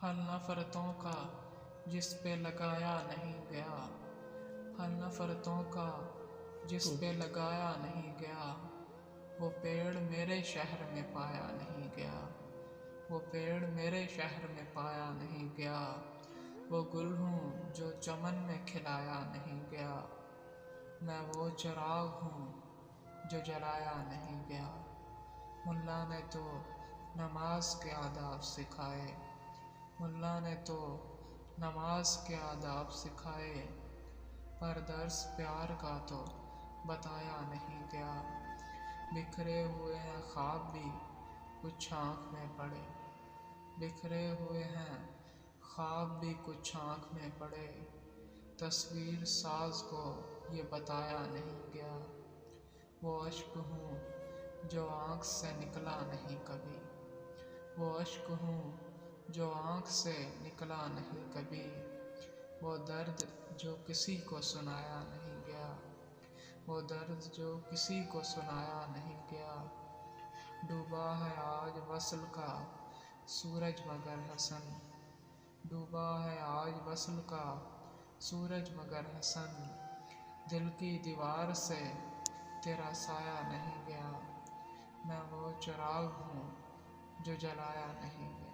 حل نفرتوں کا جس پہ لگایا نہیں گیا، حل نفرتوں کا جس پہ لگایا نہیں گیا، وہ پیڑ میرے شہر میں پایا نہیں گیا، وہ پیڑ میرے شہر میں پایا نہیں گیا، وہ گل ہوں جو چمن میں کھلایا نہیں گیا، میں وہ چراغ ہوں جو جلایا نہیں گیا۔ ملا نے تو نماز کے آداب سکھائے، ملا نے تو نماز کے آداب سکھائے، پر درس پیار کا تو بتایا نہیں گیا۔ بکھرے ہوئے ہیں خواب بھی کچھ آنکھ میں پڑے، بکھرے ہوئے ہیں خواب بھی کچھ آنکھ میں پڑے، تصویر ساز کو یہ بتایا نہیں گیا۔ وہ اشک ہوں جو آنکھ سے نکلا نہیں کبھی، وہ اشک ہوں جو آنکھ سے نکلا نہیں کبھی، وہ درد جو کسی کو سنایا نہیں گیا، وہ درد جو کسی کو سنایا نہیں گیا۔ ڈوبا ہے آج وصل کا سورج مگر حسن، ڈوبا ہے آج وصل کا سورج مگر حسن، دل کی دیوار سے تیرا سایہ نہیں گیا، میں وہ چراغ ہوں جو جلایا نہیں گیا۔